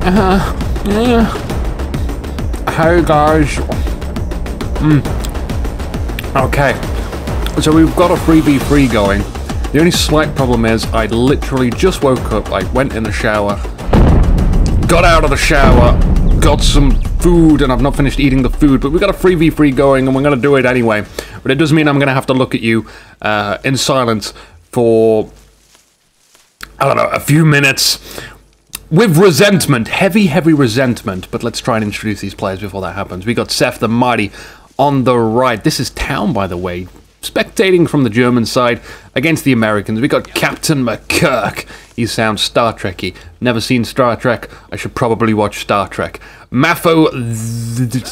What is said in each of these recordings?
Hey guys. Okay, so we've got a 3v3 going. The only slight problem is I literally just woke up, I went in the shower, got out of the shower, got some food, and I've not finished eating the food, but we've got a 3v3 going and we're going to do it anyway. But it does mean I'm going to have to look at you in silence for, I don't know, a few minutes. With resentment, heavy resentment. But let's try and introduce these players before that happens. We got Seth the Mighty on the right. This is Town, by the way. Spectating from the German side against the Americans. We got Captain McKirk. He sounds Star Trek-y. Never seen Star Trek. I should probably watch Star Trek. Maffo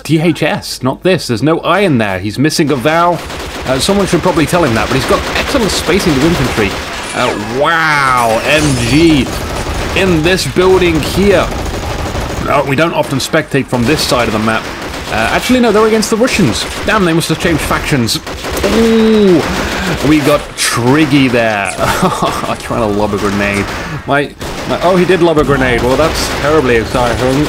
THS. Not this. There's no I in there. He's missing a vowel. Someone should probably tell him that. But he's got excellent spacing to infantry. Wow. MG. In this building here. We don't often spectate from this side of the map. Actually, no, they're against the Russians. Damn, they must have changed factions. Ooh, we got Triggy there. I'm trying to lob a grenade. Oh, he did lob a grenade. Well, that's terribly exciting.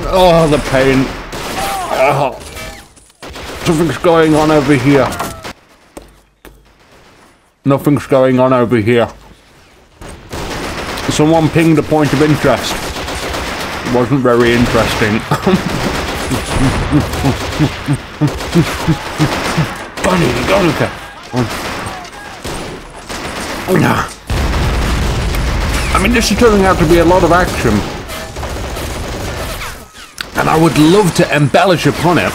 Oh, the pain. Oh. Something's going on over here. Nothing's going on over here. Someone pinged a point of interest. It wasn't very interesting. Bunny, go look at. I mean, this is turning out to be a lot of action. And I would love to embellish upon it.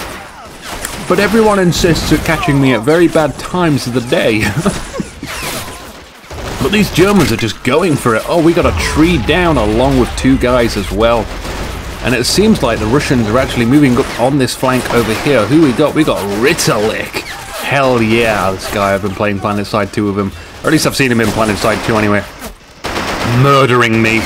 But everyone insists at catching me at very bad times of the day. But these Germans are just going for it. Oh, we got a tree down along with two guys as well. And it seems like the Russians are actually moving up on this flank over here. Who we got? We got Ritterlich. Hell yeah, this guy, I've been playing PlanetSide 2 with him. Or at least I've seen him in PlanetSide 2 anyway. Murdering me.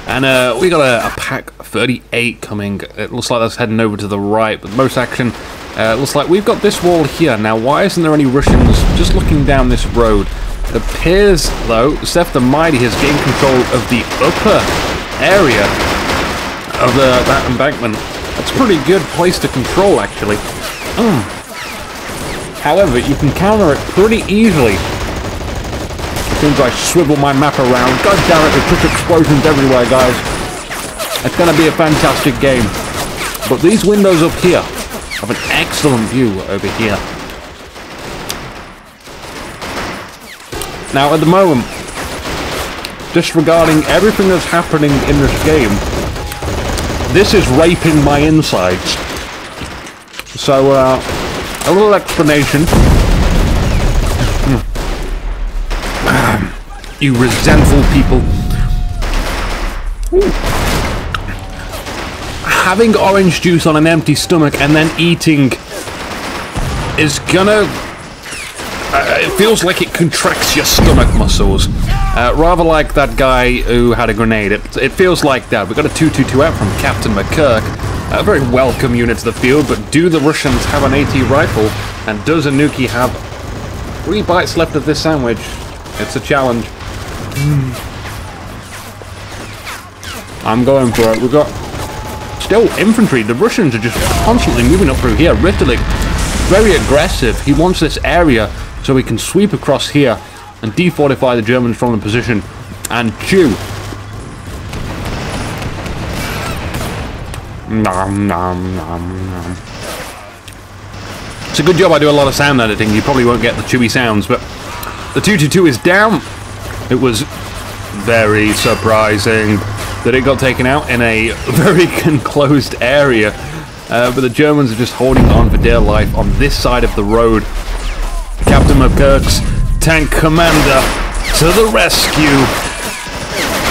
And we got a Pack 38 coming. It looks like that's heading over to the right. But most action, looks like we've got this wall here. Now, why isn't there any Russians just looking down this road? It appears, though, Seth the Mighty has gained control of the upper area of that embankment. That's a pretty good place to control, actually. However, you can counter it pretty easily. As soon as I swivel my map around. God damn it, there's just explosions everywhere, guys. It's going to be a fantastic game. But these windows up here have an excellent view over here. Now, at the moment, disregarding everything that's happening in this game, this is raping my insides. So, a little explanation. You resentful people. Ooh. Having orange juice on an empty stomach and then eating is gonna... it feels like it contracts your stomach muscles. Rather like that guy who had a grenade. It feels like that. We've got a 2-2-2 out from Captain McKirk. A very welcome unit to the field, but do the Russians have an AT rifle? And does Inuki have 3 bites left of this sandwich? It's a challenge. I'm going for it. We've got still infantry. The Russians are just constantly moving up through here. Ritterlich, very aggressive. He wants this area so he can sweep across here and defortify the Germans from the position and chew. Nom, nom, nom, nom. It's a good job I do a lot of sound editing. You probably won't get the chewy sounds, but the 2-2-2 is down. It was very surprising that it got taken out in a very enclosed area. But the Germans are just holding on for dear life on this side of the road. Captain McKirk's tank commander to the rescue.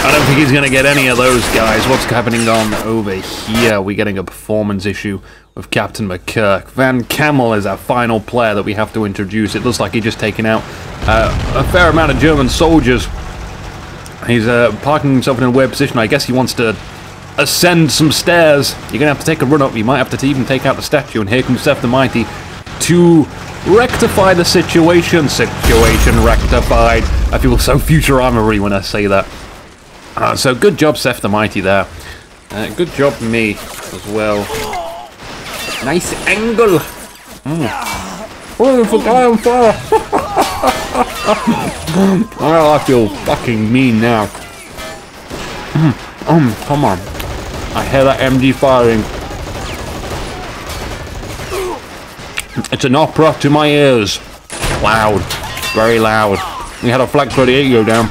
I don't think he's going to get any of those guys. What's happening on over here? We're getting a performance issue with Captain McKirk. Van Camel is our final player that we have to introduce. It looks like he's just taken out a fair amount of German soldiers. He's parking himself in a weird position. I guess he wants to ascend some stairs. You're going to have to take a run up. You might have to even take out the statue. And here comes Seth the Mighty to rectify the situation. Situation rectified. I feel so Futurama-y when I say that. So good job, Seth the Mighty there. Good job, me as well. Nice angle. Oh, for guy on fire. Well, I feel fucking mean now. Come on. I hear that MG firing. It's an opera to my ears. Loud. Very loud. We had a Flak 38 go down.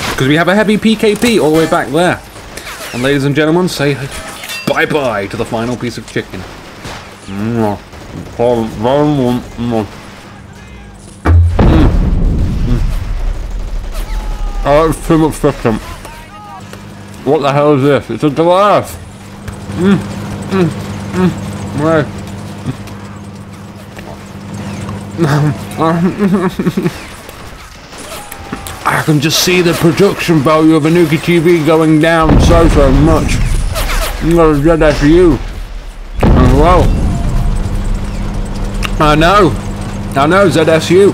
Because we have a heavy PKP all the way back there. And ladies and gentlemen, say bye-bye to the final piece of chicken. Oh, it's too much system. What the hell is this? It's a Goliath. Right. I can just see the production value of InukiTV going down so much. You got a ZSU as well. I know, ZSU.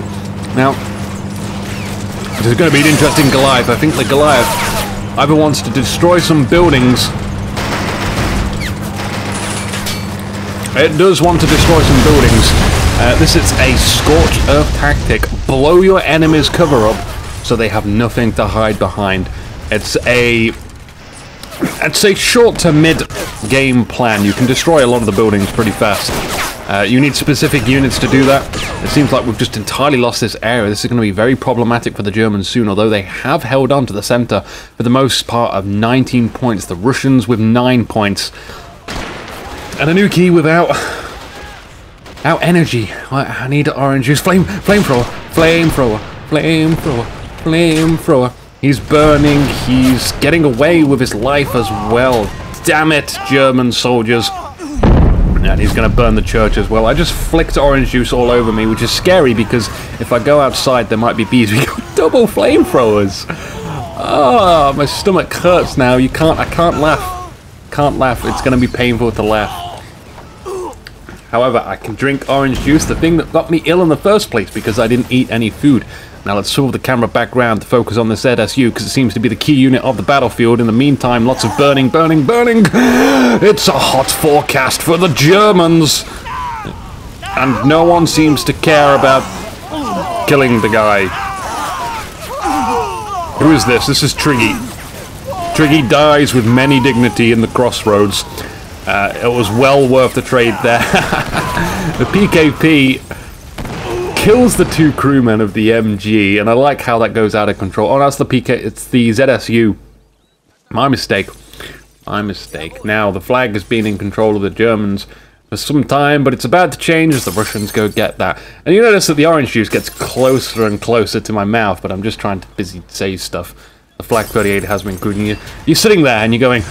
Now, this is going to be an interesting Goliath. I think the Goliath either wants to destroy some buildings. It does want to destroy some buildings. This is a scorched earth tactic. Blow your enemy's cover up so they have nothing to hide behind. It's a short to mid game plan. You can destroy a lot of the buildings pretty fast. You need specific units to do that. It seems like we've just entirely lost this area. This is going to be very problematic for the Germans soon, although they have held on to the center for the most part of 19 points. The Russians with 9 points. And Inuki without energy. I need orange juice. Flamethrower. He's burning. He's getting away with his life as well. Damn it, German soldiers. And he's going to burn the church as well. I just flicked orange juice all over me, which is scary because if I go outside, there might be bees. We got double flamethrowers. Oh, my stomach hurts now. I can't laugh. Can't laugh. It's going to be painful to laugh. However, I can drink orange juice, the thing that got me ill in the first place because I didn't eat any food. Now let's swivel the camera back round to focus on the ZSU because it seems to be the key unit of the battlefield. In the meantime, lots of burning. It's a hot forecast for the Germans. And no one seems to care about killing the guy. Who is this? This is Triggy. Triggy dies with many dignity in the crossroads. It was well worth the trade there. The PKP kills the 2 crewmen of the MG, and I like how that goes out of control. Oh, that's the PK. It's the ZSU. My mistake. Now, the flag has been in control of the Germans for some time, but it's about to change as the Russians go get that. And you notice that the orange juice gets closer and closer to my mouth, but I'm just trying to busy say stuff. The Flak 38 has been including you. You're sitting there and you're going,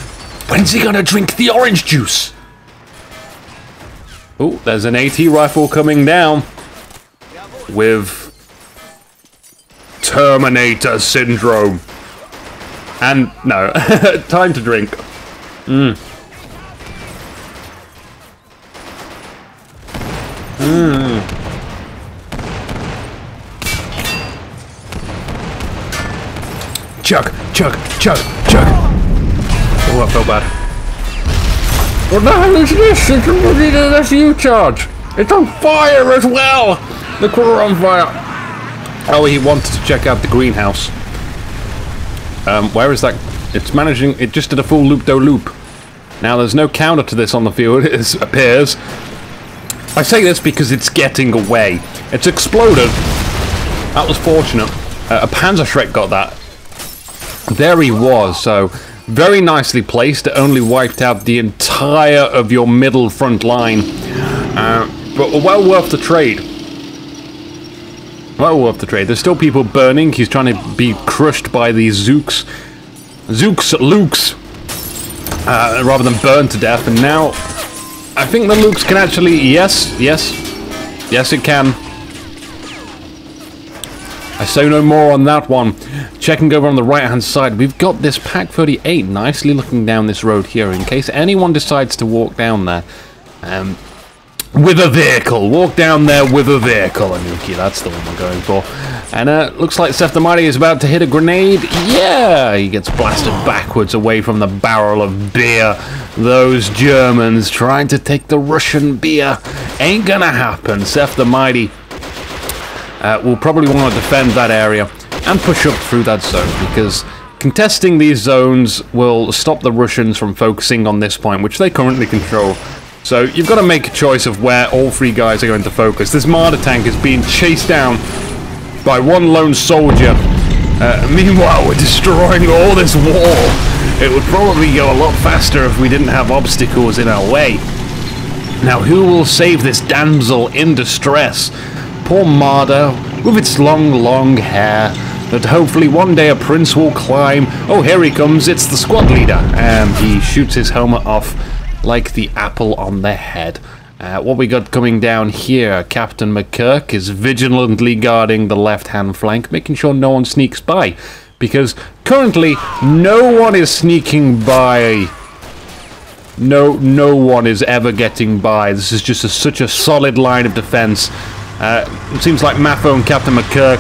when's he gonna drink the orange juice? Oh, there's an AT rifle coming down with Terminator syndrome. And no, time to drink. Chug. Oh, I felt bad. What the hell is this? It's a ZSU charge. It's on fire as well. The crew are on fire. Oh, he wanted to check out the greenhouse. Where is that? It's managing. It just did a full loop-do-loop. Now, there's no counter to this on the field, it appears. I say this because it's getting away. It's exploded. That was fortunate. A Panzerschreck got that. There he was, so very nicely placed. It only wiped out the entire of your middle front line. But well worth the trade. Well worth the trade. There's still people burning. He's trying to be crushed by these Lukes. Rather than burn to death. And now, I think the Lukes can actually... Yes, it can. I say no more on that one. Checking over on the right-hand side, we've got this Pak 38 nicely looking down this road here in case anyone decides to walk down there. with a vehicle. Walk down there with a vehicle, Inuki. That's the one we're going for. And looks like Seth the Mighty is about to hit a grenade. Yeah, he gets blasted backwards away from the barrel of beer. Those Germans trying to take the Russian beer. Ain't gonna happen. Seth the Mighty will probably want to defend that area and push up through that zone, because contesting these zones will stop the Russians from focusing on this point, which they currently control. So you've got to make a choice of where all three guys are going to focus. This Marder tank is being chased down by one lone soldier. Meanwhile, we're destroying all this wall. It would probably go a lot faster if we didn't have obstacles in our way. Now, who will save this damsel in distress? Poor Marder, with its long hair, that hopefully one day a prince will climb. Oh, here he comes, it's the squad leader. And he shoots his helmet off like the apple on the head. What we got coming down here, Captain McKirk is vigilantly guarding the left-hand flank, making sure no one sneaks by. Because currently, no one is sneaking by. No one is ever getting by. This is just such a solid line of defense. It seems like Maffo and Captain McKirk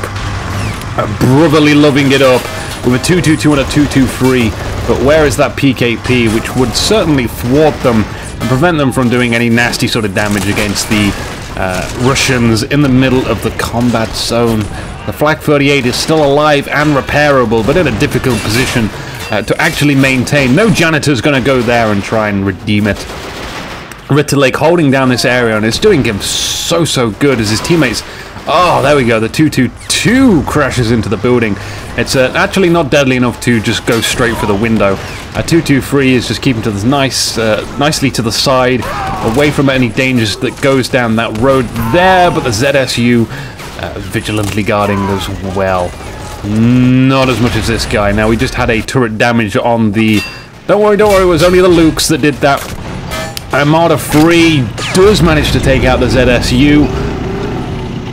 are brotherly loving it up with a 2-2-2 and a 2-2-3. But where is that PKP, which would certainly thwart them and prevent them from doing any nasty sort of damage against the Russians in the middle of the combat zone? The Flak 38 is still alive and repairable, but in a difficult position to actually maintain. No janitor's going to go there and try and redeem it. Ritterlake holding down this area, and it's doing him so good as his teammates. Oh, there we go. The 2-2-2 crashes into the building. It's actually not deadly enough to just go straight for the window. A 2-2-3 is just keeping to this nicely to the side, away from any dangers that goes down that road there. But the ZSU vigilantly guarding as well. Not as much as this guy. Now, we just had a turret damage on the... Don't worry, it was only the Lukes that did that. Armada 3 does manage to take out the ZSU.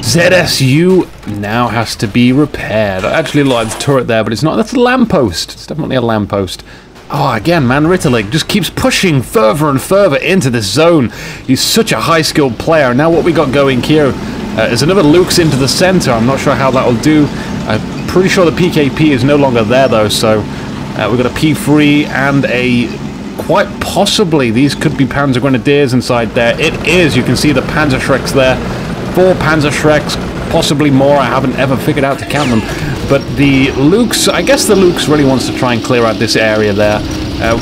ZSU now has to be repaired. I actually like the turret there, but it's not. That's a lamppost. It's definitely a lamppost. Oh, again, man, Ritterlake just keeps pushing further and further into this zone. He's such a high-skilled player. Now what we got going here is another Luke's into the center. I'm not sure how that will do. I'm pretty sure the PKP is no longer there, though, so we've got a P3 and a... Quite possibly, these could be Panzer Grenadiers inside there. It is. You can see the Panzer Shreks there. 4 Panzer Shreks, possibly more. I haven't ever figured out to count them. But the Lukes, I guess the Lukes really wants to try and clear out this area there.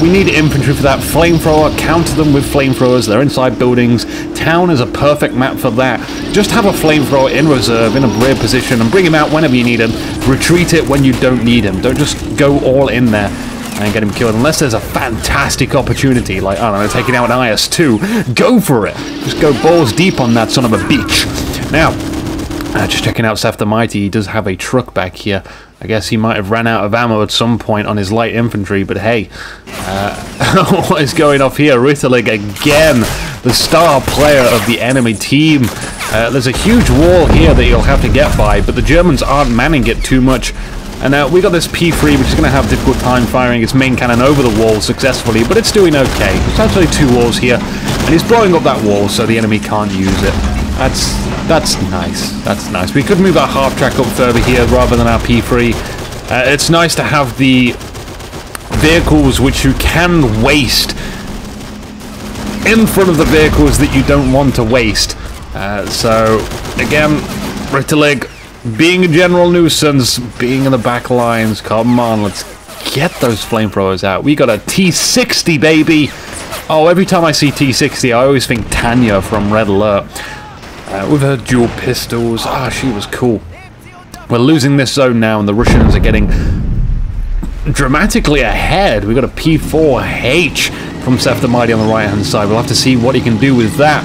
We need infantry for that. Flamethrower, counter them with flamethrowers. They're inside buildings. Town is a perfect map for that. Just have a flamethrower in reserve, in a rear position, and bring him out whenever you need him. Retreat it when you don't need him. Don't just go all in there and get him killed, unless there's a fantastic opportunity, like, I don't know, taking out an IS-2. Go for it! Just go balls deep on that son of a bitch. Now, just checking out Seth the Mighty, he does have a truck back here. I guess he might have ran out of ammo at some point on his light infantry, but hey, what is going off here? Ritterlake again, the star player of the enemy team. There's a huge wall here that you'll have to get by, but the Germans aren't manning it too much. And we got this P3, which is going to have difficult time firing its main cannon over the wall successfully, but it's doing okay. There's actually 2 walls here, and he's blowing up that wall so the enemy can't use it. That's nice. That's nice. We could move our half-track up further here rather than our P3. It's nice to have the vehicles which you can waste in front of the vehicles that you don't want to waste. So, again, Ritterlake being a general nuisance, being in the back lines. Come on, let's get those flamethrowers out. We got a T60, baby! Oh, every time I see T60, I always think Tanya from Red Alert. With her dual pistols. Ah, she was cool. We're losing this zone now, and the Russians are getting dramatically ahead. We've got a P4H from Seth the Mighty on the right-hand side. We'll have to see what he can do with that.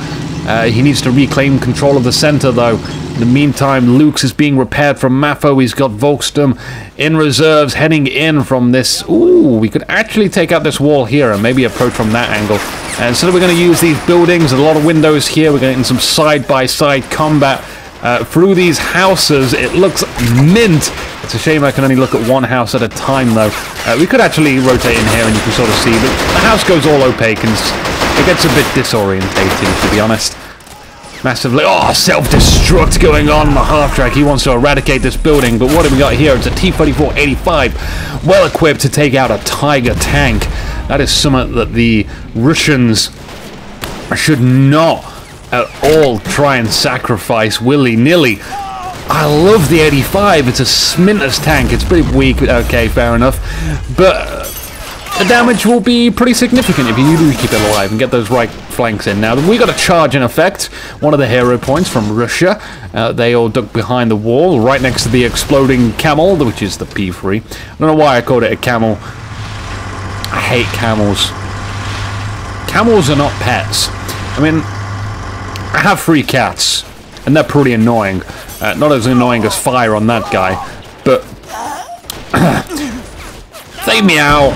He needs to reclaim control of the center, though. In the meantime, Luke's is being repaired from Maffo. He's got Volkstum in reserves, heading in from this. Ooh, we could actually take out this wall here and maybe approach from that angle. And so we're going to use these buildings. A lot of windows here. We're getting some side-by-side combat through these houses. It looks mint. It's a shame I can only look at one house at a time, though. We could actually rotate in here and you can sort of see that the house goes all opaque and it gets a bit disorientating, to be honest. massively. Oh, self-destruct going on the half-track. He wants to eradicate this building, but what have we got here? It's a T-34-85, well-equipped to take out a Tiger tank. That is something that the Russians should not at all try and sacrifice willy-nilly. I love the 85. It's a Sminter's tank. It's pretty weak. Okay, fair enough. But the damage will be pretty significant if you do keep it alive and get those right flanks in. Now, we got a charge in effect. One of the hero points from Russia. They all ducked behind the wall, right next to the exploding camel, which is the P3. I don't know why I called it a camel. I hate camels. Camels are not pets. I mean, I have 3 cats, and they're pretty annoying. Not as annoying as fire on that guy, but they meow.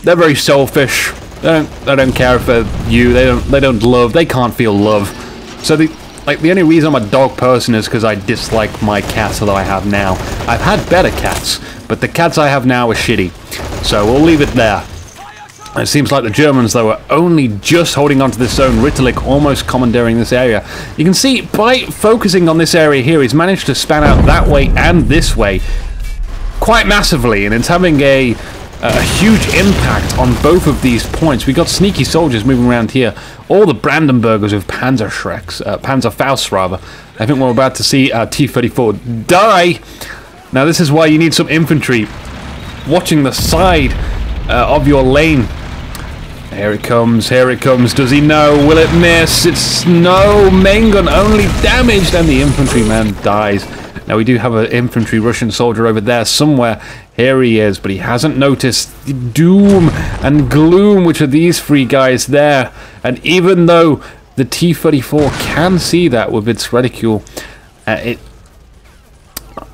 They're very selfish. They don't care for you. They don't love. They can't feel love. So the only reason I'm a dog person is because I dislike my cats that I have now. I've had better cats, but the cats I have now are shitty. So we'll leave it there. It seems like the Germans, though, are only just holding onto this zone. Ritterlich almost commandeering this area. You can see, by focusing on this area here, he's managed to span out that way and this way quite massively, and it's having a huge impact on both of these points. We got sneaky soldiers moving around here. All the Brandenburgers with Panzerfausts, rather. I think we're about to see T-34 die. Now, this is why you need some infantry watching the side of your lane. Here it comes, here it comes. Does he know? Will it miss? It's no, main gun only damaged, and the infantryman dies. Now we do have an infantry Russian soldier over there somewhere. Here he is, but he hasn't noticed the doom and gloom, which are these 3 guys there. And even though the T-34 can see that with its reticule,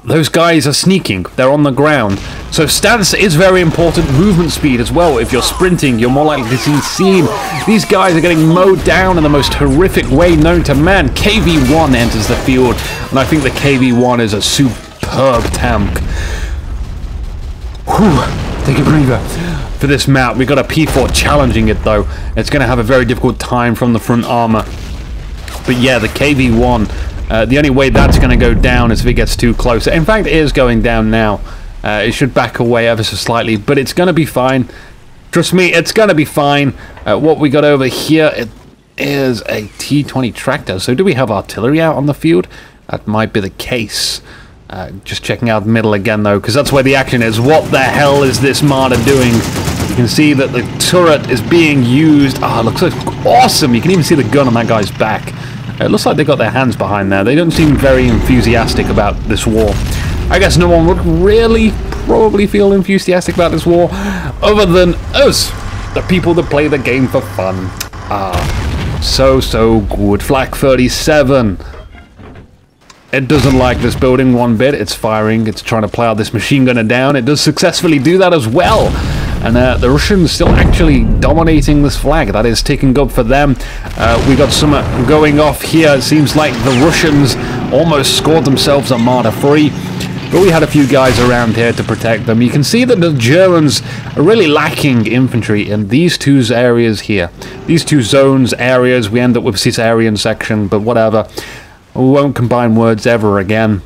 those guys are sneaking. They're on the ground. So stance is very important. Movement speed as well. If you're sprinting, you're more likely to be seen. These guys are getting mowed down in the most horrific way known to man. KV-1 enters the field, and I think the KV-1 is a superb tank. Whew, take a breather. For this map, we got a P4 challenging it, though. It's going to have a very difficult time from the front armor. But yeah, the KV-1, the only way that's going to go down is if it gets too close. In fact, it is going down now. It should back away ever so slightly, but it's going to be fine. Trust me, it's going to be fine. What we got over here, it is a T-20 tractor. So do we have artillery out on the field? That might be the case. Just checking out the middle again, though, because that's where the action is. What the hell is this martyr doing? You can see that the turret is being used. Oh, it looks like awesome. You can even see the gun on that guy's back. It looks like they got their hands behind there. They don't seem very enthusiastic about this war. I guess no one would really probably feel enthusiastic about this war other than us, the people that play the game for fun. So good. Flak 37. It doesn't like this building one bit. It's firing. It's trying to plow this machine gunner down. It does successfully do that as well. And the Russians still actually dominating this flag. That is ticking up for them. We got some going off here. It seems like the Russians almost scored themselves a martyr free. But we had a few guys around here to protect them. You can see that the Germans are really lacking infantry in these 2 areas here. These 2 zones, areas. We end up with Caesarean section, but whatever. We won't combine words ever again.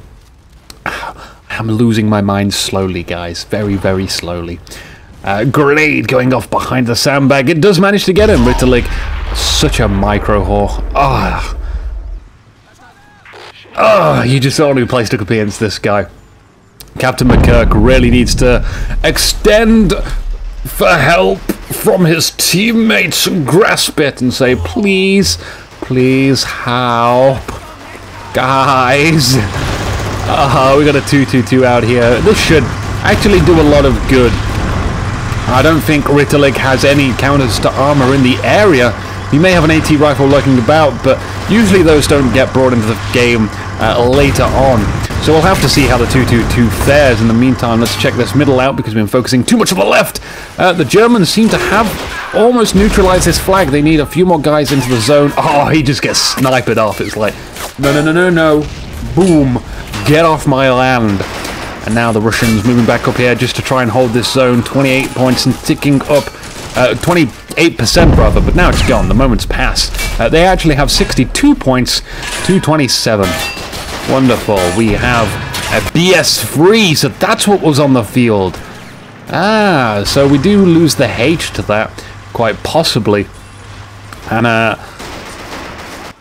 I'm losing my mind slowly, guys. Very, very slowly. Grenade going off behind the sandbag. It does manage to get him. Ritterlich, such a micro whore. You just only placed a against this guy. Captain McKirk really needs to extend for help from his teammates and grasp it and say, please, please help. Guys. We got a 2-2-2 out here. This should actually do a lot of good. I don't think Ritterlich has any counters to armor in the area. He may have an AT rifle lurking about, but usually those don't get brought into the game later on. So we'll have to see how the 2-2-2 fares. In the meantime, let's check this middle out because we've been focusing too much on the left. The Germans seem to have almost neutralized this flag. They need a few more guys into the zone. Oh, he just gets sniped off. It's like, no. Boom. Get off my land. And now the Russians moving back up here just to try and hold this zone. 28 points and ticking up. 28 8% rather, but now it's gone. The moment's passed. They actually have 62 points to 27. Wonderful. We have a BS3, so that's what was on the field. Ah, so we do lose the H to that, quite possibly. And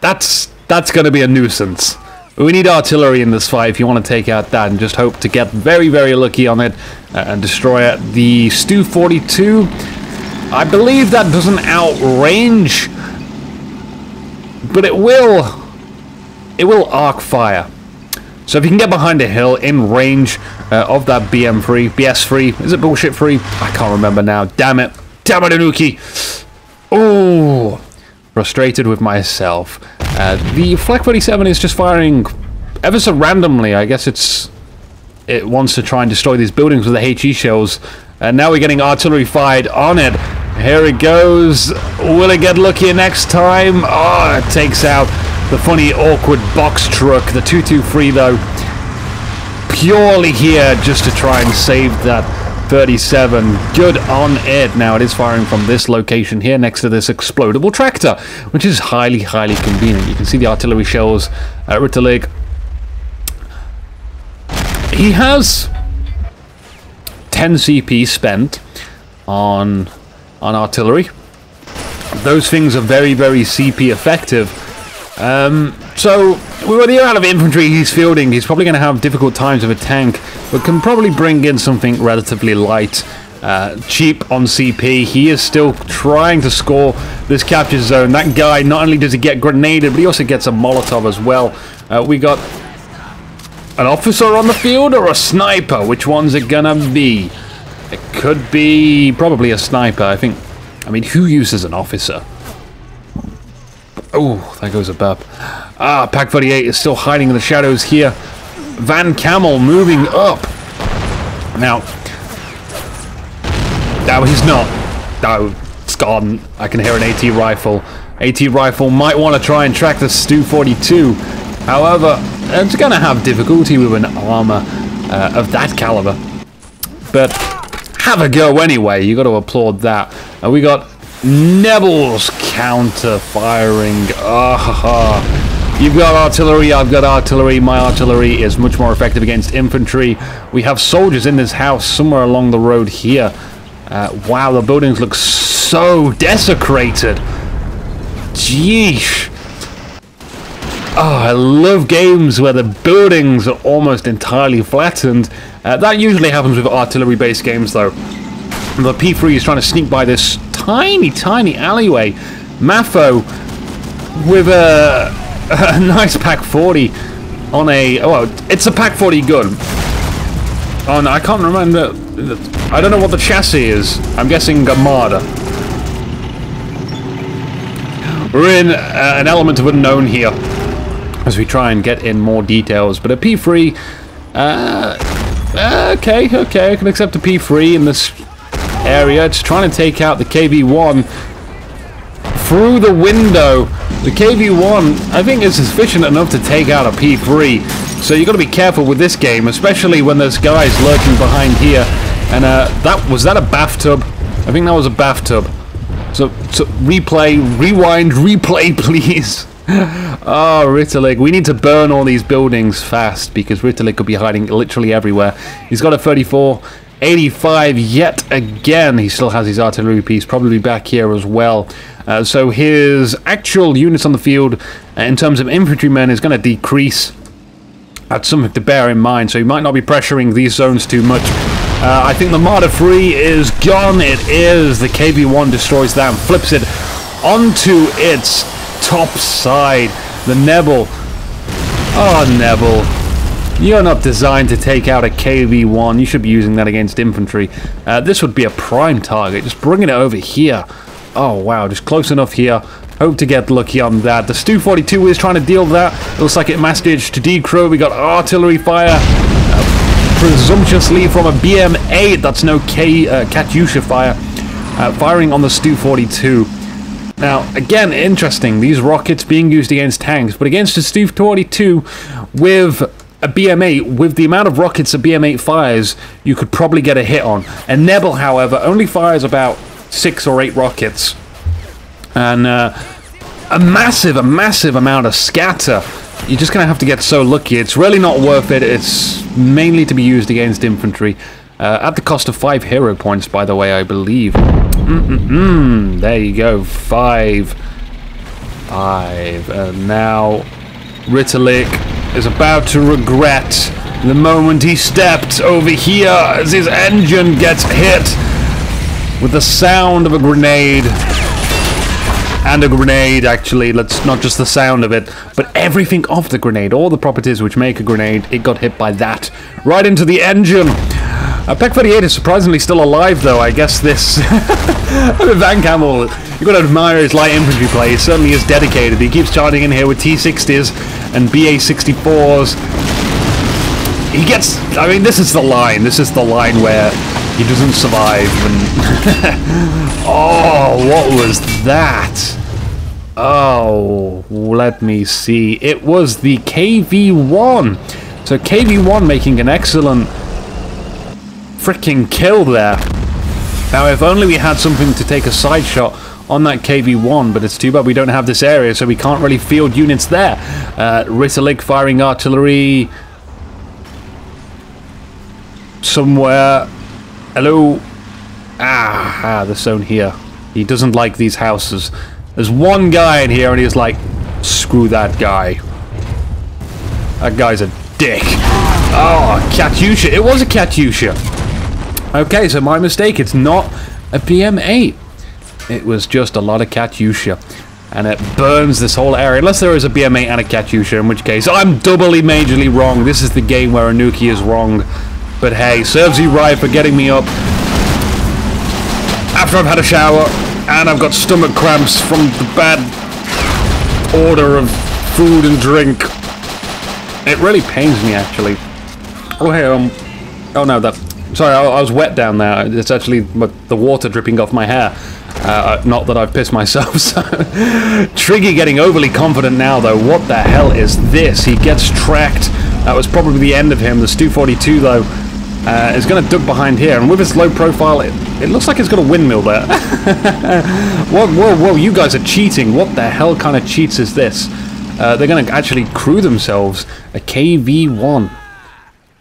that's going to be a nuisance. We need artillery in this fight if you want to take out that, and just hope to get very, very lucky on it and destroy it. The Stu-42, I believe that doesn't outrange, but it will arc fire. So if you can get behind a hill in range of that BS3, is it bullshit free? I can't remember now. Damn it, Inuki. Oh, frustrated with myself. The Flak 47 is just firing ever so randomly. I guess it wants to try and destroy these buildings with the HE shells. And now we're getting artillery fired on it. Here it goes. Will it get luckier next time? Oh, it takes out the funny, awkward box truck. The 223, though, purely here just to try and save that 37. Good on it. Now it is firing from this location here next to this explodable tractor, which is highly, highly convenient. You can see the artillery shells at Ritterlig. He has 10 CP spent on artillery. Those things are very, very CP effective. So with the amount of infantry he's fielding, he's probably going to have difficult times with a tank, but can probably bring in something relatively light, cheap on CP. He is still trying to score this capture zone. That guy, not only does he get grenaded, but he also gets a Molotov as well. We got an officer on the field or a sniper. Which one's it gonna be? It could be probably a sniper. I mean, who uses an officer? Oh, there goes a burp. Ah, Pack 48 is still hiding in the shadows here. Van Camel moving up. Now, no, he's not. No, it's gone. I can hear an AT rifle. AT rifle might want to try and track the Stu-42. However, it's going to have difficulty with an armor of that caliber. But have a go anyway. You got to applaud that. We got Nebel's counter firing. You've got artillery, I've got artillery. My artillery is much more effective against infantry. We have soldiers in this house somewhere along the road here. Wow, the buildings look so desecrated. Jeesh. Oh, I love games where the buildings are almost entirely flattened. That usually happens with artillery-based games, though. The P3 is trying to sneak by this tiny, tiny alleyway. Mafo with a nice Pack 40 on a... Oh, it's a Pack 40 gun. Oh, no, I can't remember. I don't know what the chassis is. I'm guessing a Marder. We're in an element of unknown here as we try and get in more details. But a P3... okay, I can accept a P3 in this area. It's trying to take out the KV-1 through the window. The KV-1, I think, is sufficient enough to take out a P3. So you've got to be careful with this game, especially when there's guys lurking behind here. And was that a bathtub? I think that was a bathtub. So replay, rewind, replay, please. Oh, Ritterlig. We need to burn all these buildings fast because Ritterlig could be hiding literally everywhere. He's got a 34. 85 yet again. He still has his artillery piece, probably back here as well. So his actual units on the field, in terms of infantrymen, is going to decrease. That's something to bear in mind, so he might not be pressuring these zones too much. I think the Marder 3 is gone. It is. The KV-1 destroys that and flips it onto its top side. The Nebel. Oh, Nebel. You're not designed to take out a KV-1. You should be using that against infantry. This would be a prime target. Just bringing it over here. Oh, wow. Just close enough here. Hope to get lucky on that. The Stu-42 is trying to deal that. It looks like it managed to decrow. We got artillery fire. Presumptuously from a BM-8. That's no Katyusha fire. Firing on the Stu-42. Now, again, interesting. These rockets being used against tanks. But against the Stu-42 with a BM-8, with the amount of rockets a BM-8 fires, you could probably get a hit on. And Nebel, however, only fires about 6 or 8 rockets. And a massive amount of scatter. You're just going to have to get so lucky. It's really not worth it. It's mainly to be used against infantry. At the cost of 5 hero points, by the way, I believe. There you go, 5. And now Ritalik is about to regret the moment he stepped over here as his engine gets hit with the sound of a grenade. And a grenade, actually. Let's not just the sound of it, but everything of the grenade. All the properties which make a grenade, it got hit by that. Right into the engine. Peck 38 is surprisingly still alive, though. I guess this... Van Camel, you've got to admire his light infantry play. He certainly is dedicated. He keeps charging in here with T-60s and BA-64s. He gets... I mean, this is the line. This is the line where he doesn't survive. And oh, what was that? Oh, let me see. It was the KV-1. So KV-1 making an excellent freaking kill there. Now, if only we had something to take a side shot on that KV-1, but it's too bad we don't have this area, so we can't really field units there. Ritalik firing artillery somewhere. Hello. The zone here. He doesn't like these houses. There's one guy in here and he's like, screw that guy. That guy's a dick. Oh, Katyusha. It was a Katyusha. Okay, so my mistake. It's not a BM-8. It was just a lot of Katyusha. And it burns this whole area. Unless there is a BM-8 and a Katyusha, in which case I'm doubly majorly wrong. This is the game where Inuki is wrong. But hey, serves you right for getting me up after I've had a shower and I've got stomach cramps from the bad order of food and drink. It really pains me, actually. Oh, hey, oh no, sorry, I was wet down there. It's actually the water dripping off my hair. Not that I've pissed myself, so... Triggy getting overly confident now, though. What the hell is this? He gets tracked. That was probably the end of him. The Stu-42, though, is going to duck behind here. And with its low profile, it looks like it's got a windmill there. Whoa, you guys are cheating. What the hell kind of cheats is this? They're going to actually crew themselves a KV-1.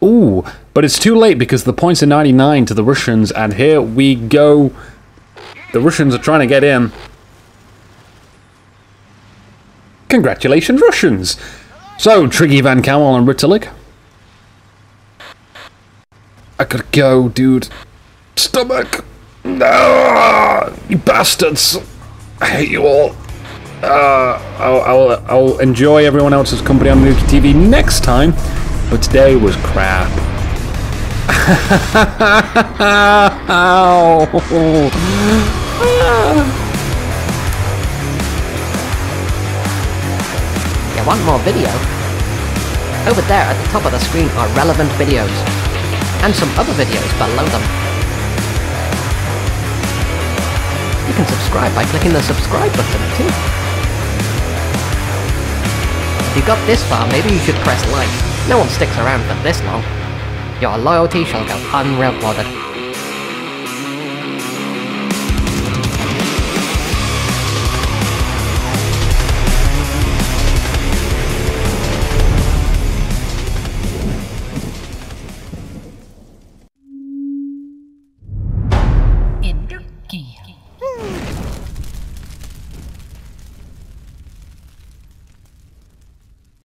Ooh, but it's too late because the points are 99 to the Russians, and here we go. The Russians are trying to get in. Congratulations, Russians! So, Triggy, Van Camel, and Ritalik. I gotta go, dude. Stomach! No, you bastards! I hate you all. I'll enjoy everyone else's company on InukiTV next time, but today was crap. You want more video? Over there at the top of the screen are relevant videos, and some other videos below them. You can subscribe by clicking the subscribe button too. If you got this far, maybe you should press like. No one sticks around for this long. Your loyalty shall go unrewarded.